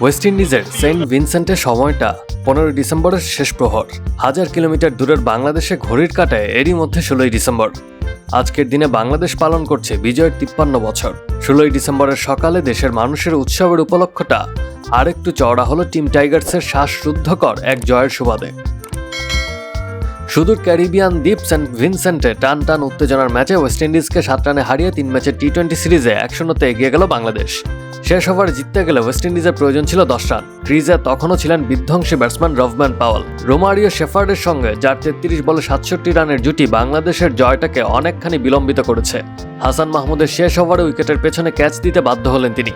West ইন্ডিজের Saint ভিনসেন্টের সময়টা 15 ডিসেম্বরের শেষ প্রহর। 1000 কিলোমিটার দূরের বাংলাদেশে ঘড়ির কাঁটায় এরই মধ্যে 16 ডিসেম্বর। আজকের দিনে বাংলাদেশ পালন করছে বিজয়ের 53 বছর। 16 ডিসেম্বরের সকালে দেশের মানুষের উৎসবের উপলক্ষটা আরেকটু চওড়া হলো টিম টাইগার্সের শ্বাসরুদ্ধকর এক জয়ের সুবাদে। সুদূর ক্যারিবিয়ান দ্বীপ সেন্ট ভিনসেন্টে টান টান উত্তেজনার ম্যাচে ওয়েস্ট ইন্ডিজকে 7 রানে হারিয়ে 3 ম্যাচের টি-20 সিরিজে 1-0 এগিয়ে গেল বাংলাদেশ। শেষ ওভারে জিততে গেলে ওয়েস্ট ইন্ডিজের প্রয়োজন ছিল 10 রান। ক্রিজে তখনও ছিলেন বিধ্বংসী ব্যাটসম্যান রভম্যান পাওয়েল। রোমারিও শেফার্ডের সঙ্গে যার 33 বলে 67 রানের জুটি বাংলাদেশের জয়টাকে অনেকখানি বিলম্বিত করেছে। হাসান মাহমুদের শেষ ওভারে উইকেটের পেছনে ক্যাচ দিতে বাধ্য হলেন তিনি।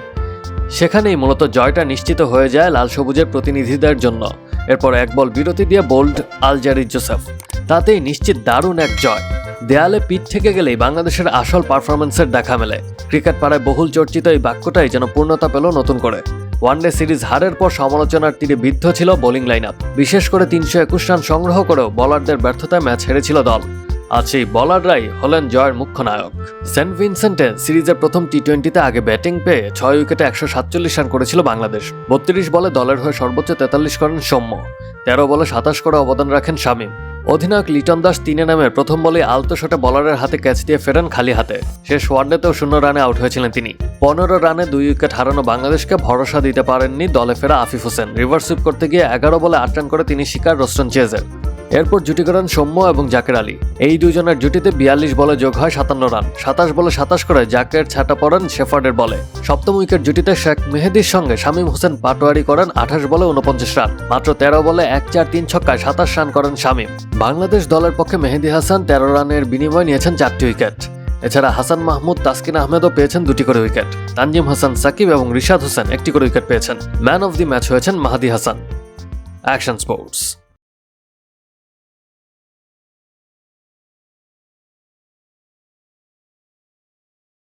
সেখানেই মূলত জয়টা নিশ্চিত হয়ে যায় লাল সবুজের প্রতিনিধিদের জন্য। এরপর এক বল বিরতি দিয়ে বোল্ড আলজারি জোসেফ, তাতেই নিশ্চিত দারুণ এক জয়। দেয়ালে পিঠ থেকে গেলেই বাংলাদেশের আসল পারফরমেন্সের দেখা মেলে। ক্রিকেট পাড়ায় বহুল চর্চিত এই বাক্যটাই যেন পূর্ণতা পেল নতুন করে। ওয়ানডে সিরিজ হারের পর সমালোচনার তীরে বিদ্ধ ছিল বোলিং লাইন আপ। বিশেষ করে 321 রান সংগ্রহ করেও বোলারদের ব্যর্থতায় ম্যাচ হেরেছিল দল। আজ সেই বোলাররাই হলেন জয়ের মুখ্য নায়ক। সেন্ট ভিনসেন্টে সিরিজের প্রথম টি-20তে আগে ব্যাটিং পেয়ে 6 উইকেটে 147 রান করেছিল বাংলাদেশ। 32 বলে দলের হয়ে সর্বোচ্চ 43 করেন সৌম্য। 13 বলে 27 করে অবদান রাখেন শামীম। অধিনায়ক লিটন দাস 3 নামের প্রথম বলে আলতো শটে বলারের হাতে ক্যাচ দিয়ে ফেরেন খালি হাতে। শেষ ওয়ানডেতেও 0 রানে আউট হয়েছিলেন তিনি। 15 রানে 2 উইকেট হারানো বাংলাদেশকে ভরসা দিতে পারেননি দলে ফেরা আফিফ হোসেন। রিভার্স সুইপ করতে গিয়ে 11 বলে 8 রান করে তিনি শিকার রোস্টন চেজের। এরপর জুটি করেন সৌম্য এবং জাকের আলী। এই দুজনের জুটিতে 42 বলে যোগ হয় 57 রান। 27 বলে 27 করে জাকের ছাটা পড়েন শেফার্ডের বলে। সপ্তম উইকেট জুটিতে শেখ মেহেদির সঙ্গে শামীম হোসেন পাটোয়ারি করেন 28 বলে 49 রান। মাত্র 13 বলে 1-4-3 ছক্কায় 27 রান করেন শামীম। বাংলাদেশ দলের পক্ষে মেহেদি হাসান 13 রানের বিনিময়ে নিয়েছেন 4টি উইকেট। এছাড়া হাসান মাহমুদ, তাসকিন আহমেদও পেয়েছেন 2টি করে উইকেট। তানজিম হাসান, সাকিব এবং রিশাদ হোসেন 1টি করে উইকেট পেয়েছেন। ম্যান অফ দি ম্যাচ হয়েছেন মাহাদি হাসান। Action sports.